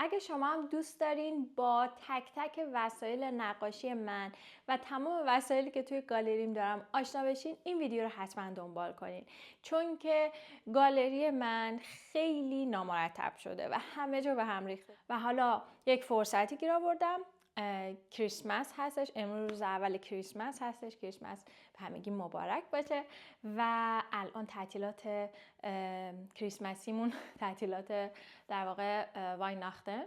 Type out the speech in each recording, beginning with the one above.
اگه شما هم دوست دارین با تک تک وسایل نقاشی من و تمام وسایلی که توی گالریم دارم آشنا بشین، این ویدیو رو حتما دنبال کنین، چون که گالری من خیلی نامرتب شده و همه جا به هم ریخته و حالا یک فرصتی گیر آوردم. کریسمس هستش، امروز روز اول کریسمس هستش، کریسمس به همگی مبارک باشه و الان تعطیلات کریسمسیمون تعطیلات در واقع وایناختن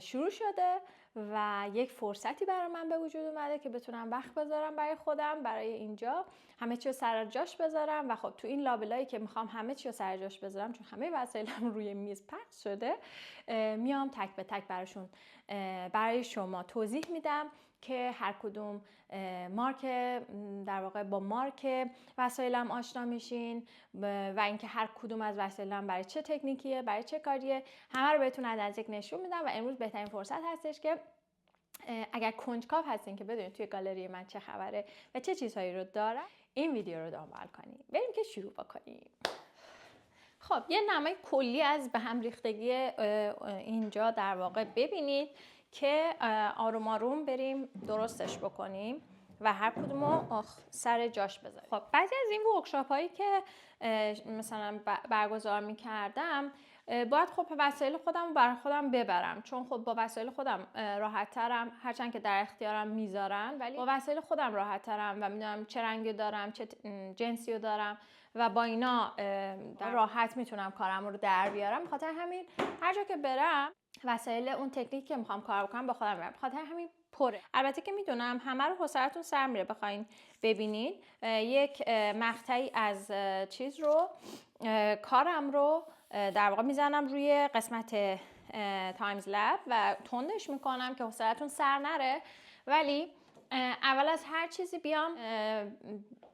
شروع شده و یک فرصتی برای من به وجود اومده که بتونم وقت بذارم برای خودم، برای اینجا همه چی رو سر جاش بذارم. و خب تو این لابلایی که میخوام همه چی رو سر جاش بذارم، چون همه وسایلم روی میز پخش شده، میام تک به تک برای شما توضیح میدم که هر کدوم مارک، در واقع با مارک وسایلم آشنا میشین و اینکه هر کدوم از وسایلم برای چه تکنیکیه، برای چه کاریه، همه رو بهتون از نزدیک نشون میدم. و امروز بهترین فرصت هستش که اگر کنجکاو هستین که بدونید توی گالری من چه خبره و چه چیزهایی رو دارم، این ویدیو رو دنبال کنید. بریم که شروع بکنیم. خب یه نمای کلی از به هم ریختگی اینجا در واقع ببینید که آروم آروم بریم درستش بکنیم و هر کدومو سر جاش بذاریم. خب بعضی از این ورکشاپ هایی که مثلا برگزار می‌کردم، باید خب وسایل خودم رو برای خودم ببرم، چون خب با وسایل خودم راحت ترم، هرچند که در اختیارم میذارن، ولی با وسایل خودم راحت ترم و میدونم چه رنگی دارم، چه جنسی رو دارم و با اینا راحت میتونم کارم رو در بیارم. بخاطر همین هر جا که برم وسایل اون تکنیک که میخوام کار بکنم با خودم برم. بخاطر همین پره. البته که میدونم همه رو حوصله‌تون سر میره بخواین ببینید. یک مقطعی از چیز رو، کارم رو در واقع میزنم روی قسمت تایمز لب و تندش میکنم که حوصله‌تون سر نره. ولی اول از هر چیزی بیام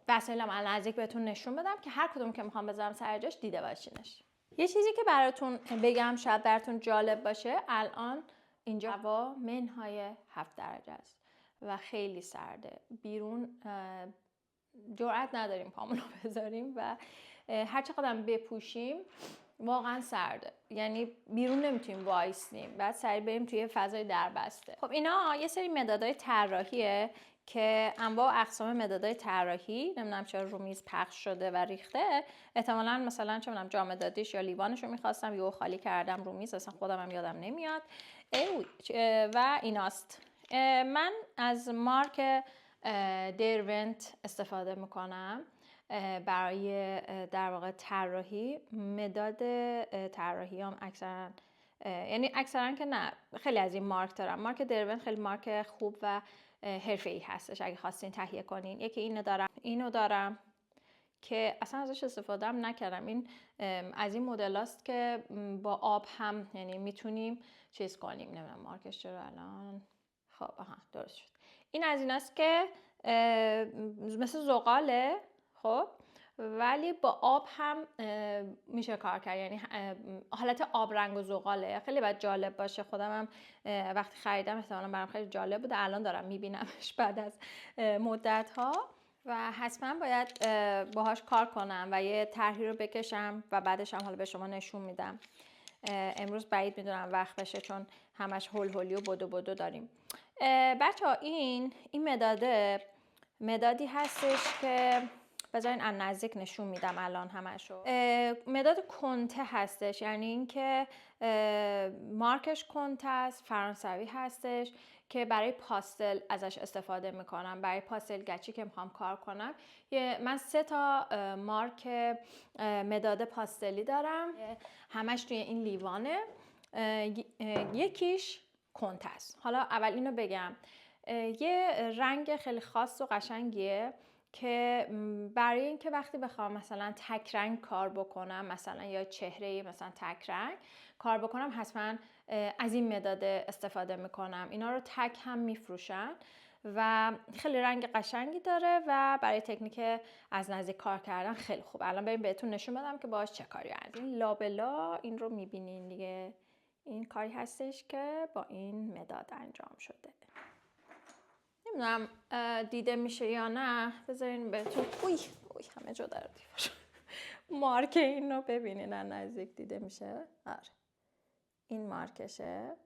وسایلم از نزدیک بهتون نشون بدم که هر کدوم که میخوام بذارم سر جاش دیده باشینش. یه چیزی که براتون بگم شاید براتون جالب باشه، الان اینجا هوا منهای 7 درجه است و خیلی سرده. بیرون جرئت نداریم پامونو بذاریم و هر چقدر بپوشیم واقعا سرده، یعنی بیرون نمیتونیم وایسیم، بعد سریع بریم توی فضای دربسته. خب اینا یه سری مدادهای طراحیه که انواع و اقسام مدادهای طراحی، نمیدونم چرا رو میز پخش شده و ریخته. احتمالاً مثلا چه میدونم جام مدادیش یا لیوانش رو میخواستم یهو خالی کردم رو میز، اصلا خودم هم یادم نمیاد. و ایناست. من از مارک دیرونت استفاده میکنم برای در واقع طراحی. مداد طراحی هم اکثرا، یعنی اکثرا که نه، خیلی از این مارک دارم. مارک دیرونت خیلی مارک خوب و حرفه‌ای هستش اگه خواستین تهیه کنین. یکی اینو دارم که اصلا ازش استفاده هم نکردم. این از این مدل است که با آب هم، یعنی میتونیم چیز کنیم. نمیدونم مارکش چرا الان، خب آها درست شد. این از این است که مثل زغاله، خب ولی با آب هم میشه کار کرد، یعنی حالت آب رنگ و زغاله. خیلی باید جالب باشه. خودم هم وقتی خریدم احتمالاً برام خیلی جالب بود. الان دارم میبینمش بعد از مدت ها و حتما باید باهاش کار کنم و یه طرحی رو بکشم و بعدش هم حالا به شما نشون میدم. امروز بعید میدونم وقت بشه چون همش هول و بدو داریم. بچه ها این مدادی هستش که بذارین از نزدیک نشون میدم الان همشو. مداد کنته هستش، یعنی اینکه مارکش کنته است، فرانسوی هستش که برای پاستل ازش استفاده میکنم. برای پاستل گچی که میخوام کار کنم، من 3 تا مارک مداد پاستلی دارم، همش توی این لیوانه. یکیش کنته است. حالا اول اینو بگم، یه رنگ خیلی خاص و قشنگیه که برای اینکه وقتی بخوام مثلا تک رنگ کار بکنم، مثلا یا چهره مثلا تک رنگ کار بکنم، حتما از این مداد استفاده میکنم. اینا رو تک هم میفروشن و خیلی رنگ قشنگی داره و برای تکنیک از نزدیک کار کردن خیلی خوب. الان بریم بهتون نشون بدم که باهاش چه کاری از این لابلا این رو میبینین دیگه. این کاری هستش که با این مداد انجام شده. نمیدونم دیده میشه یا نه، بذارین بهتون همه جا در دیوار مارک این رو ببینین از نزدیک دیده میشه. آره این مارکشه،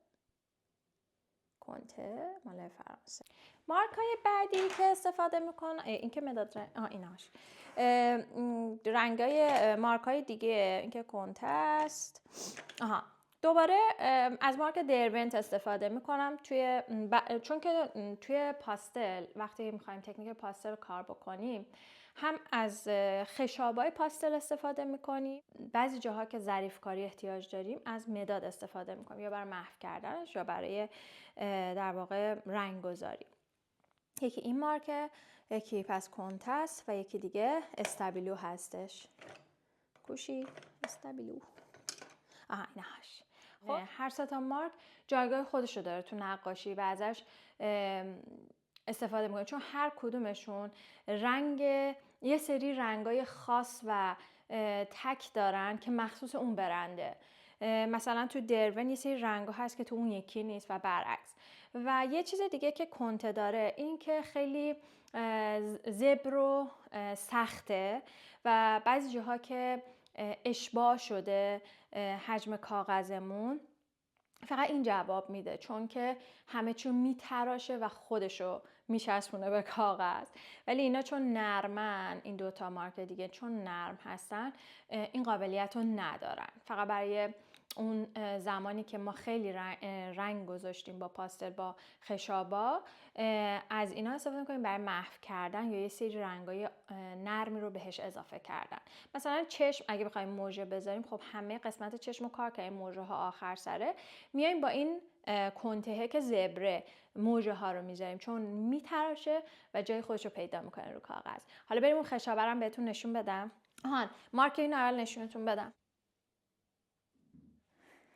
کنته مال فرانسه. مارک های بعدی که استفاده میکنم این که مداد ایناش رنگای مارک های دیگه، این که کنته است. دوباره از مارک درونت استفاده میکنم چون که توی پاستل وقتی میخوایم تکنیک پاستل کار بکنیم هم از خشابای پاستل استفاده میکنیم، بعضی جاها که ظریف کاری احتیاج داریم از مداد استفاده میکنیم، یا برای محو کردنش یا برای در واقع رنگ گذاری. یکی این مارکه، یکی پس کنته است و یکی دیگه استابیلو هستش. کوشی استابیلو. اینهاش. خب هر سه تا مارک جایگاه خودشو داره تو نقاشی و ازش استفاده میکنه، چون هر کدومشون یه سری رنگای خاص و تک دارن که مخصوص اون برنده. مثلا تو درون یه سری رنگا هست که تو اون یکی نیست و برعکس. و یه چیز دیگه که کنته داره این که خیلی زبر و سخته و بعضی جاها که اشباع شده حجم کاغذمون فقط این جواب میده، چون که همه چون میتراشه و خودشو میچسبونه به کاغذ. ولی اینا چون نرمن، این دوتا مارک دیگه چون نرم هستن این قابلیت رو ندارن. فقط برای اون زمانی که ما خیلی رنگ گذاشتیم با پاستل با خشابا از اینا استفاده می‌کنیم برای محو کردن یا یه سری رنگای نرمی رو بهش اضافه کردن. مثلا چشم اگه بخوایم موژه بذاریم، خب همه قسمت چشم رو کار کردیم، موژه ها آخر سره، میایم با این کنته که زبره موژه ها رو میذاریم چون میتراشه و جای خودش رو پیدا میکنه رو کاغذ. حالا بریم اون خشابه رو بهتون نشون بدم. مارک این رو نشونتون بدم.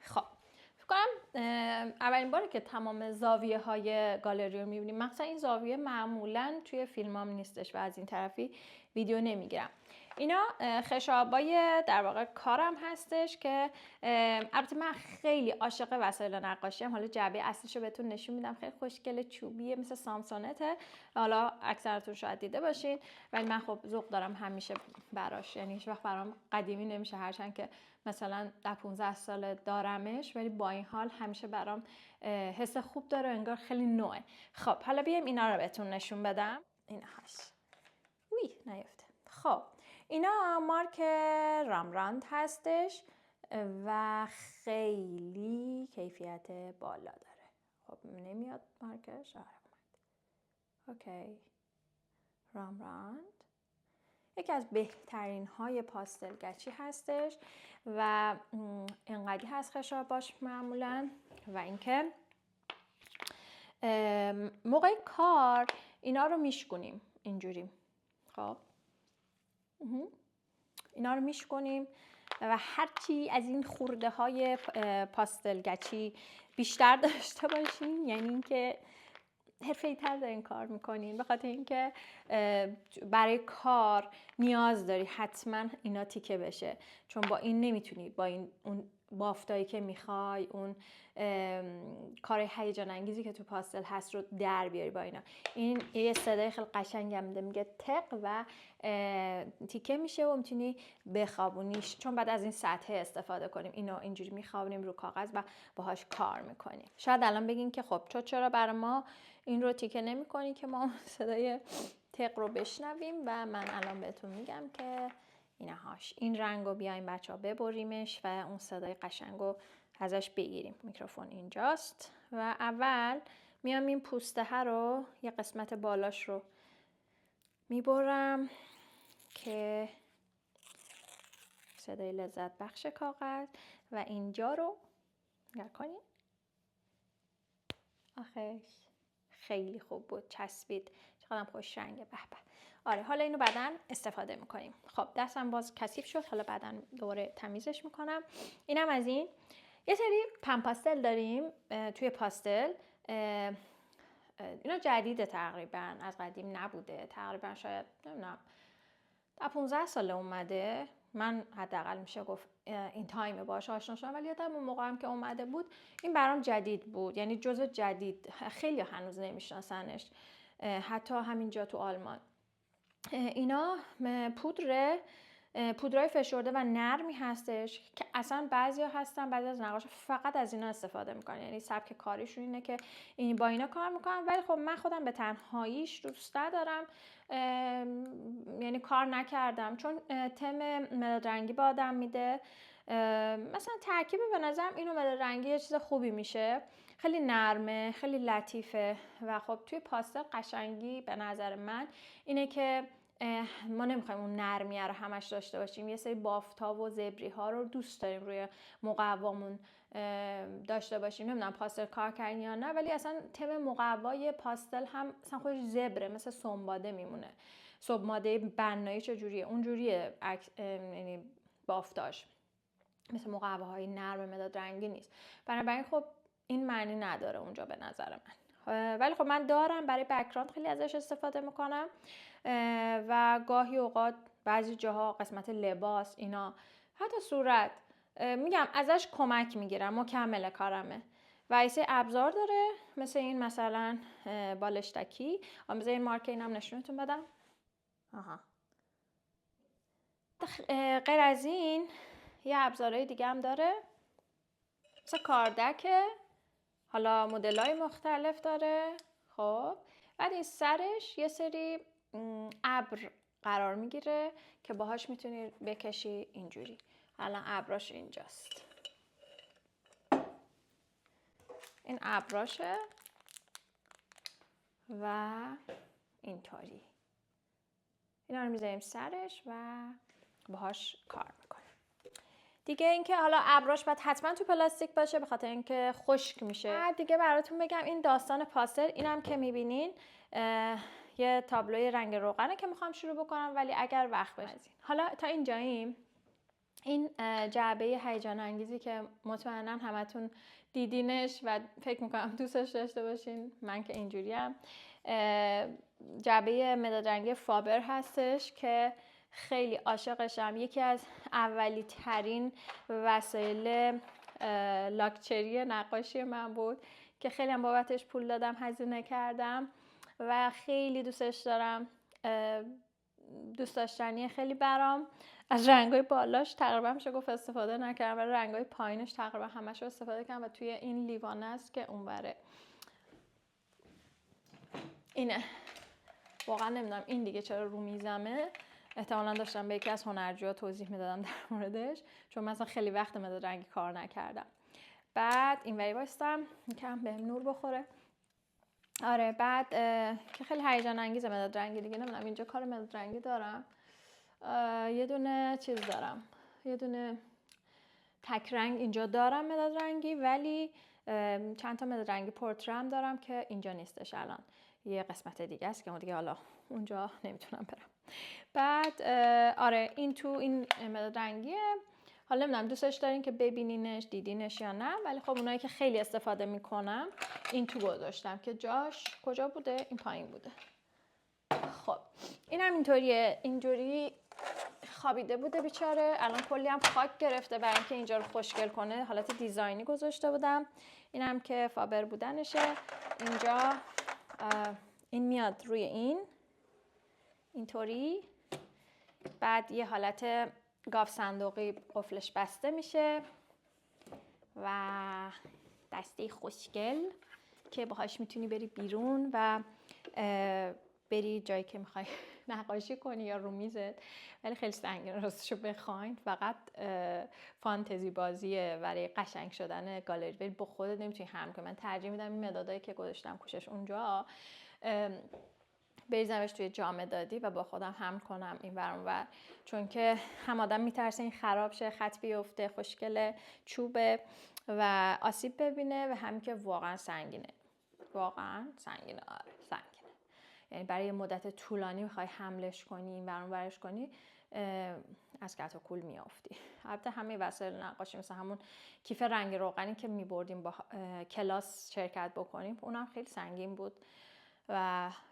خب فکر کنم اولین باری که تمام زاویه های گالری رو میبینیم. مثلا این زاویه معمولا توی فیلمام نیستش و از این طرفی ویدیو نمیگیرم. اینا خشابای در واقع کارم هستش که البته من خیلی عاشق وسایل نقاشی ام. حالا جعبه اصلیشو بهتون نشون میدم. خیلی خوشگله، چوبیه، مثل سامسونته. حالا اکثرتون شاید دیده باشین ولی من خب ذوق دارم همیشه براش، یعنی هیچ وقت برام قدیمی نمیشه، هرچند که مثلا 15 سال دارمش ولی با این حال همیشه برام حس خوب داره، انگار خیلی نوعه. خب حالا بیایم اینا رو بهتون نشون بدم. اینهاش. نیفته. خب اینا مارک رامبرانت هستش و خیلی کیفیت بالا داره. خب نمیاد مارکش؟ اومد. اوکی. رامبرانت یکی از بهترین های پاستلگچی هستش و اینقدی هست خشاباش معمولا. و اینکه موقع کار اینا رو میشکنیم اینجوری. خب اینا رو میشکنیم و هرچی از این خورده های پاستلگچی بیشتر داشته باشین یعنی اینکه حرفه‌ای تر دارین کار میکنین، به خاطر اینکه برای کار نیاز داری حتما اینا تیکه بشه، چون با این نمیتونی با این اون بافتایی که میخوای، اون کار هیجان انگیزی که تو پاستل هست رو در بیاری با اینا. این یه صدای خیلی قشنگی میده، میگه تق و تیکه میشه و میتونی بخوابونیش، چون بعد از این سطح استفاده کنیم. اینو اینجوری میخوابونیم رو کاغذ و باهاش کار میکنیم. شاید الان بگین که خب چرا برای ما این رو تیکه نمی کنی که ما صدای تق رو بشنویم؟ و من الان بهتون میگم که اینهاش. این رنگ رو بیایم بچه ها ببریمش و اون صدای قشنگ رو ازش بگیریم. میکروفون اینجاست و اول میام این پوسته رو، یه قسمت بالاش رو میبرم که صدای لذت بخش کاغذ و اینجا رو نگاه کنید. آخش خیلی خوب بود، چسبید، چقدر خوش رنگه. به به. آره حالا اینو بعداً استفاده میکنیم. خب دستم باز کثیف شد، حالا بعداً دوباره تمیزش میکنم. اینم از این. یه سری پن پاستل داریم توی پاستل. اینا جدیده تقریبا، از قدیم نبوده. تقریبا شاید نمیدونم 15 سال اومده. من حداقل میشه گفت این تایم باهاش آشنا شدم، ولی یادم اون موقع هم که اومده بود این برام جدید بود، یعنی جزء جدید. خیلی هنوز نمیشناسنش، حتی همینجا تو آلمان. اینا پودر پودرای فشرده و نرمی هستش که اصلا بعضی از نقاشا فقط از اینا استفاده میکنن، یعنی سبک کاریشون اینه که با اینا کار میکنن. ولی خب من خودم به تنهاییش دوست ندارم، یعنی کار نکردم چون تم مداد رنگی به آدم میده. مثلا ترکیب به نظرم اینو مداد رنگی یه چیز خوبی میشه، خیلی نرمه، خیلی لطیفه و خب توی پاستل قشنگی به نظر من اینه که ما نمیخوایم اون نرمیه رو همش داشته باشیم. یه سری بافت‌ها و زبری ها رو دوست داریم روی مقوامون داشته باشیم. نمیدونم پاستل کار کردین یا نه، ولی اصلا تم مقوای پاستل هم مثلا خودش زبره، مثل سنباده میمونه. سنباده بنایی چجوریه؟ اونجوریه، یعنی بافتاش مثل مقواهای نرم مداد رنگی نیست. بنابراین خب این معنی نداره اونجا به نظر من. ولی خب من دارم برای بک‌گراند خیلی ازش استفاده میکنم و گاهی اوقات بعضی جاها قسمت لباس اینا، حتی صورت، میگم ازش کمک میگیرم، مکمل کارمه. و ایسه ابزار داره مثل این مثلا بالشتکی. مثل این مارک اینم نشونتون بدم. غیر از این یه ابزارهای دیگه هم داره مثل کاردکه، حالا مدل‌های مختلف داره. خب بعد این سرش یه سری ابر قرار میگیره که باهاش میتونی بکشی اینجوری. الان ابراش اینجاست، این ابراشه و اینطوری اینا رو میذاریم سرش و باهاش کار میکنیم. دیگه اینکه حالا ابراش باید حتما تو پلاستیک باشه به خاطر اینکه خشک میشه. دیگه براتون بگم این داستان پاستل اینم که میبینین یه تابلوی رنگ روغنه که میخوام شروع بکنم، ولی اگر وقت بشه. حالا تا اینجاییم این جعبه هیجان انگیزی که مطمئنا همتون دیدینش و فکر میکنم دوستش داشته باشین، من که اینجوریم. جعبه مداد رنگی فابر هستش که خیلی عاشقشم. یکی از اولی ترین وسایل لاکچری نقاشی من بود که خیلی هم بابتش پول دادم، هزینه کردم و خیلی دوستش دارم. دوست داشتنیه خیلی برام. از رنگای بالاش تقریبا میشه گفت استفاده نکردم، ولی رنگای پایینش تقریبا همش رو استفاده کردم و توی این لیوانه است که اونوره. اینه. واقعا نمیدونم این دیگه چرا رو میزمه. احتمالاً داشتم به یکی از هنرجوها توضیح میدادم در موردش، چون مثلا خیلی وقت مداد رنگی کار نکردم. بعد اینوری وایستم یکم بهم نور بخوره. آره بعد که خیلی هیجان انگیزه مداد رنگی دیگه. نمیدونم اینجا کار مداد رنگی دارم. یه دونه چیز دارم، یه دونه تک رنگ اینجا دارم مداد رنگی، ولی چند تا مداد رنگی پورترم دارم که اینجا نیستش الان. یه قسمت دیگه است که اون دیگه حالا اونجا نمیتونم برم. بعد آره این تو این مداد رنگیه. حالا نمیدونم دوستش دارین که ببینینش، دیدینش یا نه، ولی خب اونایی که خیلی استفاده میکنم این تو گذاشتم که جاش کجا بوده؟ این پایین بوده. خب این هم اینطوریه، اینجوری خوابیده بوده بیچاره. الان کلی هم خاک گرفته برای اینکه اینجا رو خوشگل کنه، حالت دیزاینی گذاشته بودم. این هم که فابر بودنشه. اینجا این میاد روی اینطوری، بعد یه حالت گاف صندوقی قفلش بسته میشه و دسته خوشگل که باهاش میتونی بری بیرون و بری جایی که میخوای نقاشی کنی یا رو میزت. ولی خیلی سنگین راستشو بخواین، فقط فانتزی بازیه برای قشنگ شدن گالری، ولی با خودت نمیتونی هم کنی. من ترجیح میدم این مدادایی که گذاشتم کوشش اونجا بریزمش توی جام مدادی و با خودم هم کنم این ور اون ور، چون که هم آدم میترسه این خراب شه، خط بیفته، خوشگله، چوبه و آسیب ببینه، و هم که واقعا سنگینه. واقعا سنگینه. آره سنگینه. یعنی برای مدت طولانی میخوای حملش کنی، این ور اون ورش کنی، از کت و کول میافتی. البته همه وسایل نقاشی مثل همون کیف رنگ روغنی که میبردیم با کلاس شرکت بکنیم، اونم خیلی سنگین بود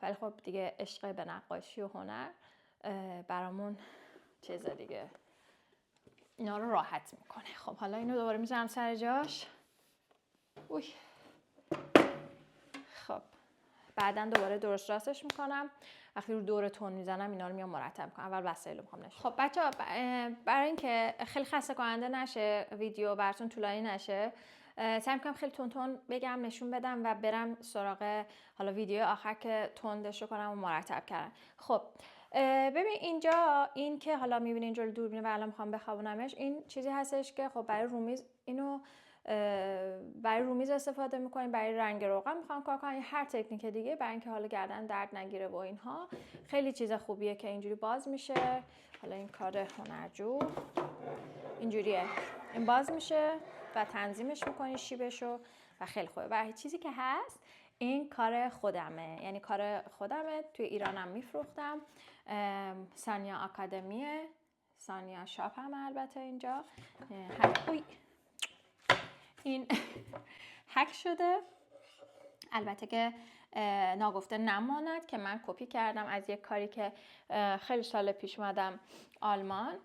ولی خب دیگه عشق به نقاشی و هنر برامون چیز دیگه اینا رو راحت میکنه. خب حالا اینو دوباره میذارم سر جاش. اوی. خب بعدن دوباره درست راستش میکنم وقتی رو دور تون میزنم اینا رو میام مرتب کنم. اول وسایل رو میخوام نشون. خب بچه‌ها برای اینکه خیلی خسته کننده نشه ویدیو براتون طولانی نشه سعی می‌کنم خیلی تون بگم نشون بدم و برم سراغ حالا ویدیو آخر که تندش کنم و مرتب کردم. خب ببین اینجا این که حالا می‌بینین اینجا دوربینه و الان می‌خوام بخوابونمش، این چیزی هستش که خب برای رومیز اینو برای رومیز استفاده می‌کنیم، برای رنگ روغن می‌خوام کار کنم، هر تکنیک دیگه برای اینکه حالا گردن درد نگیره و اینها خیلی چیز خوبیه که اینجوری باز میشه. حالا این کار هنرجو اینجوریه، این باز میشه و تنظیمش میکنی شیبشو و خیلی خوبه. و هیچ چیزی که هست این کار خودمه، یعنی کار خودمه. توی ایرانم میفروختم، سانیا آکادمیه، سانیا شاپ هم البته اینجا این هک شده، البته که ناگفته نماند که من کپی کردم از یک کاری که خیلی سال پیش اومدم آلمان،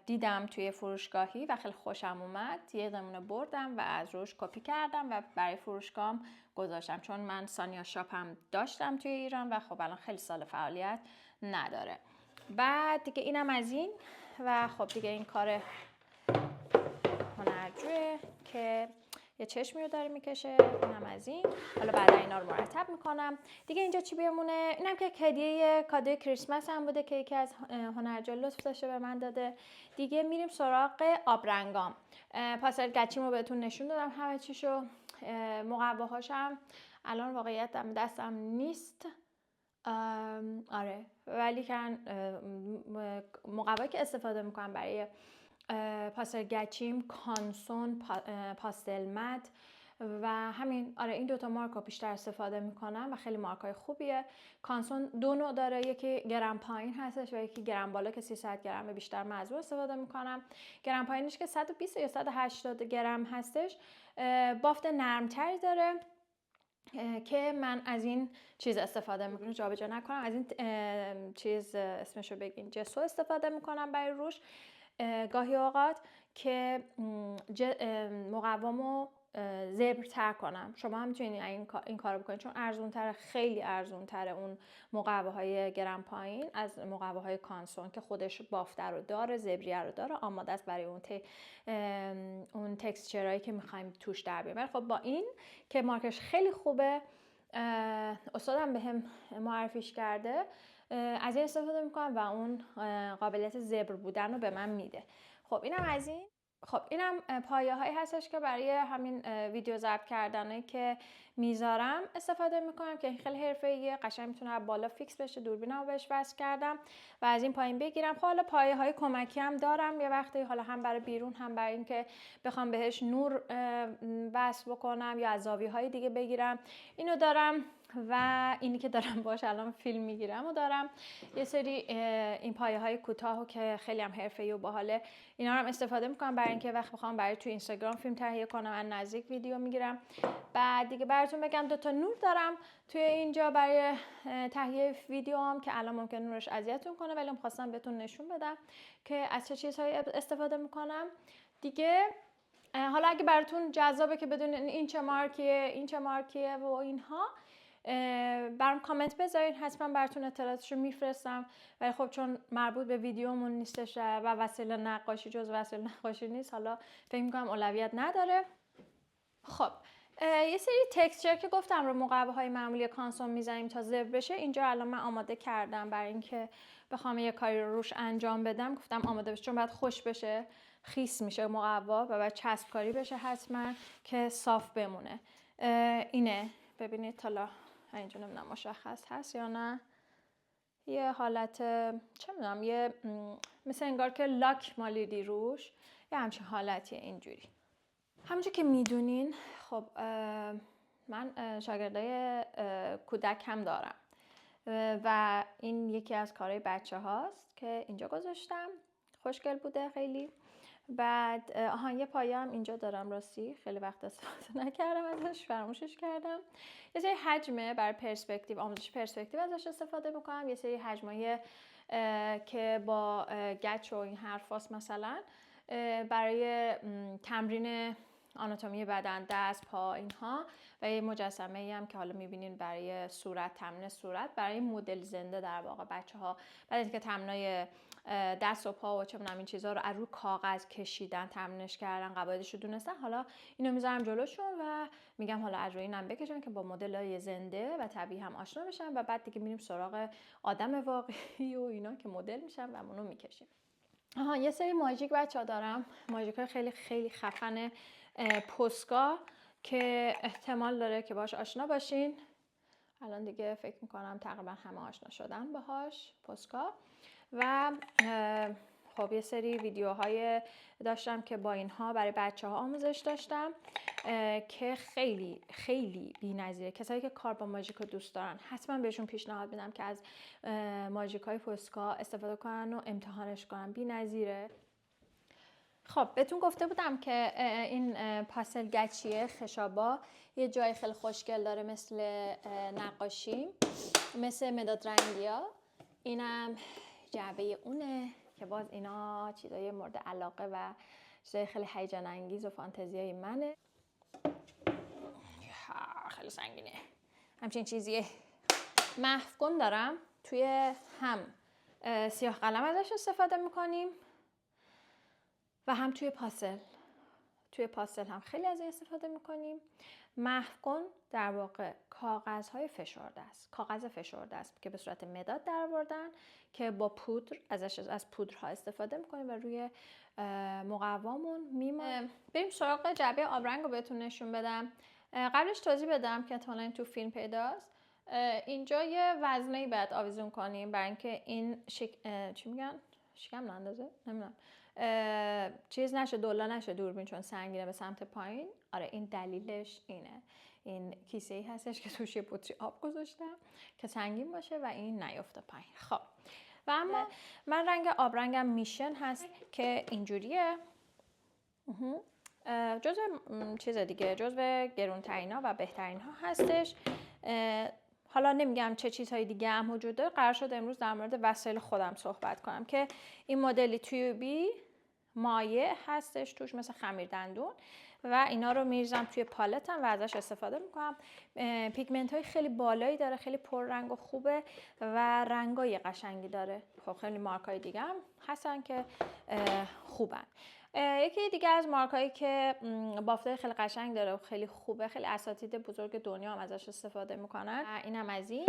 دیدم توی فروشگاهی و خیلی خوشم اومد، یه نمونه بردم و از روش کپی کردم و برای فروشگاهم گذاشتم، چون من سانیا شاپ هم داشتم توی ایران و خب الان خیلی سال فعالیت نداره. بعد دیگه اینم از این و خب دیگه این کار هنرجوه که یه چشمی رو داره میکشه، اینم از این. حالا بعدا اینا رو مرتب میکنم دیگه. اینجا چی بمونه؟ اینم که هدیه کادوی کریسمس هم بوده که یکی از هنرجو لطف داشته به من داده. دیگه میریم سراغ آبرنگام. پاستل گچیمو بهتون نشون دادم همه چیشو، مقواهاشم الان واقعیت دستم نیست، آره، ولی کن مقوایی که استفاده میکنم برای پاستل گچیم کانسون پاستل مت و همین، آره این دوتا مارک رو بیشتر استفاده میکنم و خیلی مارکای خوبیه. کانسون دو نوع داره، یکی گرم پایین هستش و یکی گرم بالا که 300 گرم بیشتر مزبور استفاده میکنم. گرم پایینش که 120 یا 180 گرم هستش، بافت نرمتری داره که من از این چیز استفاده میکنم، جابجا نکنم، از این چیز اسمشو بگین جسو استفاده میکنم برای روش گاهی اوقات که مقوامو زبرتر کنم. شما هم میتونید این کارو بکنید چون ارزونتره، خیلی ارزونتره اون مقواهای گرم پایین از مقواهای کانسون که خودش بافته رو داره، زبریه رو داره، آماده است برای اون تکسچرایی که میخوایم توش در بیاریم. خب با این که مارکش خیلی خوبه، استادم بهم معرفیش کرده، از این استفاده میکنم و اون قابلیت زبر بودن رو به من میده. خب اینم از این. خب اینم پایه هایی هستش که برای همین ویدیو ضبط کردنه که میذارم استفاده میکنم که خیلی حرفه‌ایه، قشنگ میتونه بالا فیکس بشه، دوربینمو بهش وصل کردم و از این پایین بگیرم. خب حالا پایه های کمکی هم دارم یه وقتی، حالا هم برای بیرون هم برای اینکه بخوام بهش نور وصل بکنم یا از زاویه های دیگه بگیرم، اینو دارم. و اینی که دارم باش الان فیلم میگیرم و دارم یه سری این پایه های کوتاهو که خیلی هم حرفه‌ای و باحاله، اینا رو هم استفاده میکنم برای اینکه وقت بخوام برای تو اینستاگرام فیلم تهیه کنم از نزدیک ویدیو میگیرم. بعد دیگه براتون بگم 2 تا نور دارم توی اینجا برای تهیه ویدیو هم که الان ممکن نورش اذیتتون کنه، ولی خواستم بهتون نشون بدم که از چه چیزهایی استفاده میکنم دیگه. حالا اگه براتون جذابه که بدونین این چه مارکیه و اینها، برام کامنت بذارین، حتما براتون اطلاعاتشو میفرستم. ولی خب چون مربوط به ویدیومون نیستش و وسایل نقاشی جز وسایل نقاشی نیست، حالا فکر میکنم اولویت نداره. خب یه سری تکسچر که گفتم رو مقواهای معمولی کانسون میزنیم تا زبر بشه، اینجا الان من آماده کردم برای اینکه بخوام یه کاری رو روش انجام بدم. گفتم آماده بشه چون باید خوش بشه، خیس میشه مقوا و باید چسب کاری بشه حتما که صاف بمونه. اینه ببینید، حالا اینجا نمیدونم مشخص هست یا نه، یه حالت چه میدونم، یه مثل انگار که لاک مالیدی روش، یه همچین حالتیه اینجوری. همونجور که میدونین خب من شاگردای کودک هم دارم و این یکی از کارهای بچه هاست که اینجا گذاشتم، خوشگل بوده خیلی. بعد یه پایه هم اینجا دارم، راستی خیلی وقت استفاده نکردم ازش، فراموشش کردم. یه سری حجمه برای پرسپکتیو، آموزش پرسپکتیو ازش استفاده میکنم. یه سری حجمای که با گچ و این حرفاست مثلا برای تمرین آناتومی بدن، دست، پا، اینها، و یه مجسمه ای هم که حالا میبینین برای صورت، تمرین صورت، برای مدل زنده در واقع بچه‌ها بعد اینکه تمرینای دست و پا و چه می‌دونم این چیزا رو از رو کاغذ کشیدن، تمرینش کردن، قواعدش رو دونستن، حالا اینو میذارم جلوشون و میگم حالا از روی اینم بکشن که با مدل‌های زنده و طبیعی هم آشنا بشن و بعد دیگه میریم سراغ آدم واقعی و اینا که مدل میشن و اونو میکشیم. یه سری ماژیک بچه‌ها دارم، ماژیک‌های خیلی خیلی خفن پوسکا که احتمال داره که باهاش آشنا باشین. الان دیگه فکر میکنم تقریبا همه آشنا شدن باهاش، پوسکا. و خب یه سری ویدیوهای داشتم که با اینها برای بچه‌ها آموزش داشتم که خیلی خیلی بی‌نظیره. کسایی که کار با ماژیک رو دوست دارن حتما بهشون پیشنهاد میدم که از ماژیک‌های پوسکا استفاده کنن و امتحانش کنن، بی‌نظیره. خب بهتون گفته بودم که این پاستل گچیه خشابا یه جای خیلی خوشگل داره مثل نقاشی، مثل مداد رنگیا. اینم جعبه اونه که باز اینا چیزای مورد علاقه و چیزای خیلی هیجان انگیز و فانتزیای منه. خیلی سنگینه. همچین چیزیه. محوکن دارم، توی هم سیاه قلم ازش استفاده میکنیم و هم توی پاستل. توی پاستل هم خیلی از این استفاده میکنیم. محوکن در واقع کاغذهای فشرده است. کاغذ فشرده است که به صورت مداد در آوردن که با پودر از پودرها استفاده میکنیم و روی مقوامون میمونه. بریم سراغ جعبه آبرنگ رو بهتون نشون بدم. قبلش توضیح بدم که احتمالاً تو فیلم پیداست. اینجا یه وزنه‌ای باید آویزون کنیم برای اینکه این چی میگن؟ شکم نندازه؟ نمیدونم. چیز نشه، دولا نشه دوربین چون سنگینه به سمت پایین. آره این دلیلش اینه. این کیسه ای هستش که توش یه بطری آب گذاشتم که سنگین باشه و این نیفته پایین. خب و اما من رنگ آبرنگم میشن هست که اینجوریه. جزو چیز دیگه، جزو گرونترین ها و بهترین ها هستش. حالا نمیگم چه چیزهای دیگه هم وجود داره. قرار شد امروز در مورد وسایل خودم صحبت کنم که این مدلی تیوبی مایع هستش توش مثل خمیر دندون و اینا رو میریزم توی پالتم و ازش استفاده میکنم. پیگمنت های خیلی بالایی داره، خیلی پر رنگ و خوبه و رنگای قشنگی داره. خب خیلی مارک های دیگه هم هستن که خوبن. یکی دیگه از مارکایی که بافتای خیلی قشنگ داره و خیلی خوبه، خیلی اساتید بزرگ دنیا هم ازش استفاده میکنن. اینم از این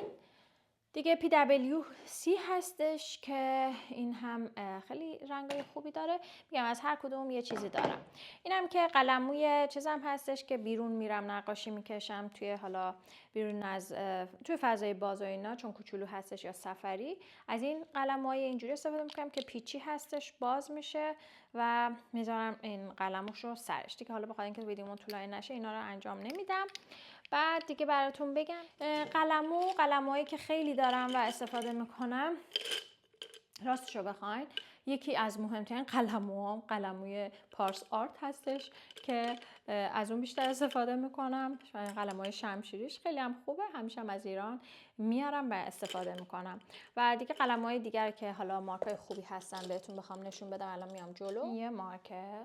دیگه PWC هستش که این هم خیلی رنگای خوبی داره. میگم از هر کدوم یه چیزی دارم. اینم که قلموی چیزم هستش که بیرون میرم نقاشی میکشم توی حالا بیرون از توی فضای باز و اینا، چون کوچولو هستش یا سفری. از این قلموهای اینجوری استفاده میکنم که پیچی هستش، باز میشه و میذارم این قلموش رو سرش. دیگه حالا بخاطر اینکه ویدیومون طولانی نشه اینا رو انجام نمیدم. بعد دیگه براتون بگم قلموهایی که خیلی دارم و استفاده میکنم، راستشو بخواین یکی از مهمترین قلموهام قلموی پارس آرت هستش که از اون بیشتر استفاده میکنم. قلموهای شمشیریش خیلی هم خوبه، همیشه هم از ایران میارم و استفاده میکنم. و دیگه قلموهای دیگر که حالا مارکای خوبی هستن بهتون بخوام نشون بدم الان میام جلو. یه مارکه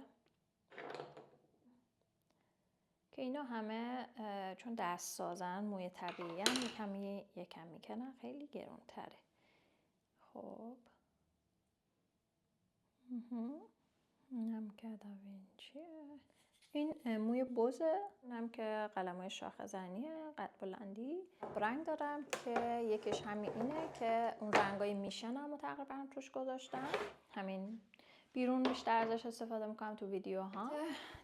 که اینا همه چون دست سازن، موی طبیعی هم یکم میکنن، خیلی گرون تره. خب اینم که داوینچیه. این موی بزه، اینم که قلموی شاخ زنیه قد بلندی. رنگ دارم که یکیش همین اینه که اون رنگای میشن هم تقریبا توش گذاشتم. همین بیرون بیشتر ازش استفاده میکنم تو ویدیوها.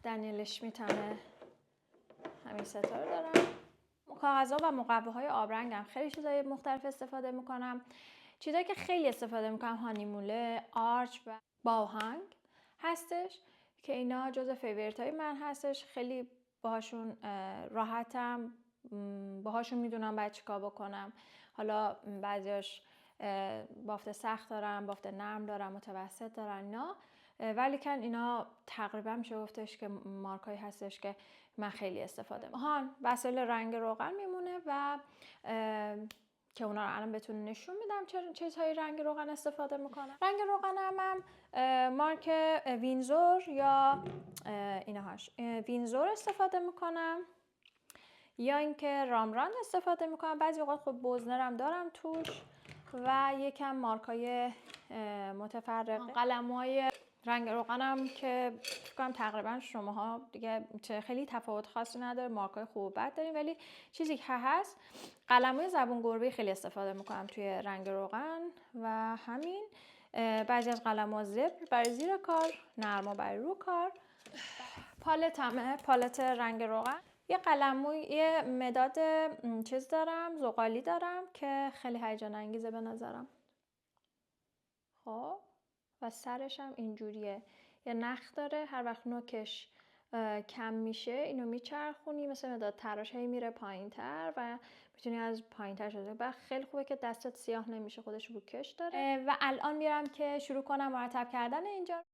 دنیل اشمیتمه، همین ستاره دارم. کاغذها و مقواهای آبرنگم خیلی چیزای مختلف استفاده میکنم. چیزایی که خیلی استفاده میکنم هانیموله، آرچ و باهنگ هستش که اینا جزو فیوریت های من هستش. خیلی باهاشون راحتم، باهاشون میدونم باید چیکار بکنم. حالا بعضیاش بافت سخت دارم، بافت نرم دارم، متوسط دارن اینا، ولی کن اینا تقریبا میشه گفتش که مارکایی هستش که من خیلی استفاده میکنم. وسایل رنگ روغن میمونه و که اونا رو الان بهتون نشون میدم چه چیزهای رنگ روغن استفاده میکنم. رنگ روغنم هم مارک وینزور یا اینهاش وینزور استفاده میکنم یا اینکه رامراند استفاده میکنم. بعضی اوقات خب بوزنرم دارم توش و یکم مارکای متفرقه. قلم‌های رنگ روغنم که فکر کنم تقریبا شماها دیگه خیلی تفاوت خاصی نداره، مارکای خوب و بد داریم، ولی چیزی که هست قلم‌های زبون گربه خیلی استفاده میکنم توی رنگ روغن و همین. بعضی از قلم‌ها زبر برای زیر کار، نرما برای رو کار. پالتمه، پالت رنگ روغن. یه یه مداد چیز دارم، زغالی دارم که خیلی هیجان انگیزه به نظرم. خب و سرش هم اینجوریه، یه نخ داره، هر وقت نوکش کم میشه اینو میچرخونی مثل مداد تراش، هی میره پایین تر و میتونی از پایین تر شده. و خیلی خوبه که دستت سیاه نمیشه، خودش روکش داره. و الان میرم که شروع کنم مرتب کردن اینجا.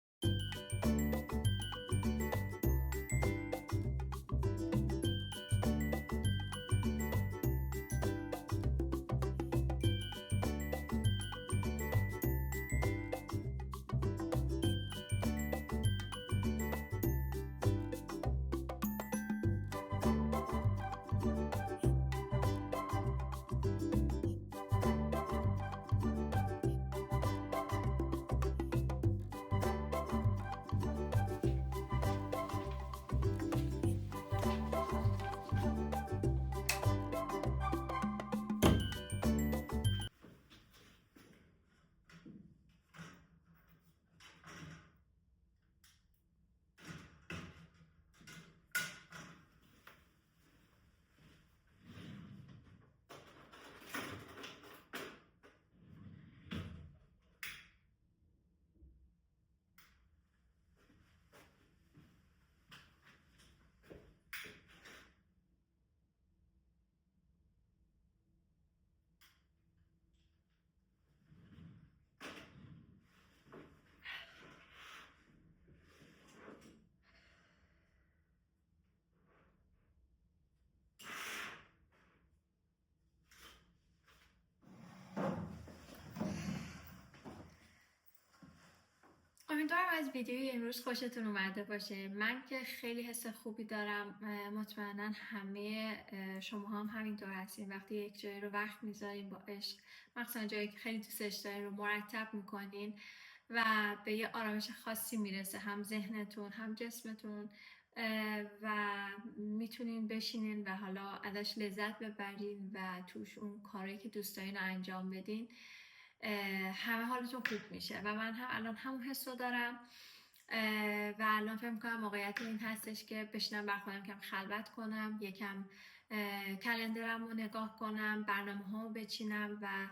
امیدوارم از ویدیوی امروز خوشتون اومده باشه. من که خیلی حس خوبی دارم، مطمئنا همه شما هم همینطور هستین. وقتی یک جایی رو وقت میذارین با عشق، مخصوصا جایی که خیلی دوستش دارین رو مرتب میکنین و به یه آرامش خاصی میرسه، هم ذهنتون هم جسمتون، و میتونین بشینین و حالا ازش لذت ببرین و توش اون کاری که دوست دارین رو انجام بدین، همه حالتون خوب میشه. و من هم الان همون حس رو دارم و الان فکر می‌کنم موقعیت این هستش که بشینم بر خودم کم خلوت کنم، یکم کلندرم رو نگاه کنم، برنامه ها رو بچینم و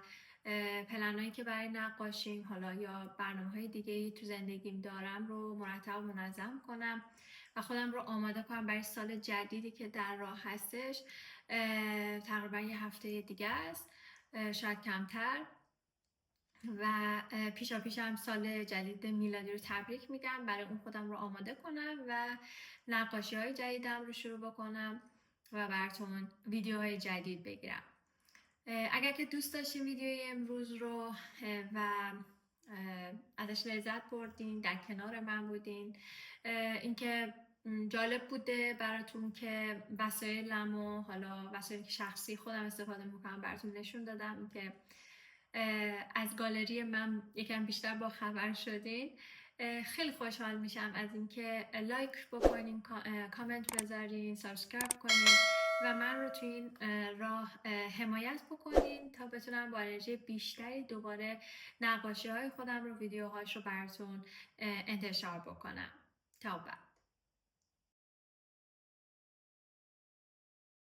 پلنایی که برای نقاشیم حالا یا برنامه های دیگه تو زندگیم دارم رو مرتب و منظم کنم و خودم رو آماده کنم برای سال جدیدی که در راه هستش. تقریبا یه هفته دیگه است، شاید کمتر، و پیشا هم سال جدید میلادی رو تبریک میگم. برای اون خودم رو آماده کنم و نقاشی های جدیدم رو شروع بکنم و براتون ویدیوهای جدید بگیرم. اگر که دوست داشتین ویدیوی امروز رو و ازش لذت بردین، در کنار من بودین، اینکه جالب بوده براتون که وسایلم و حالا وسایلی که شخصی خودم استفاده میکنم براتون نشون دادم، که از گالری من یکم بیشتر با خبر شدین. خیلی خوشحال میشم از اینکه لایک بکنین، کامنت بذارین، سابسکرایب کنین و من رو تو این راه حمایت بکنین تا بتونم با انرژی بیشتری دوباره نقاشی های خودم رو، ویدیوهاش رو براتون انتشار بکنم. تا بعد.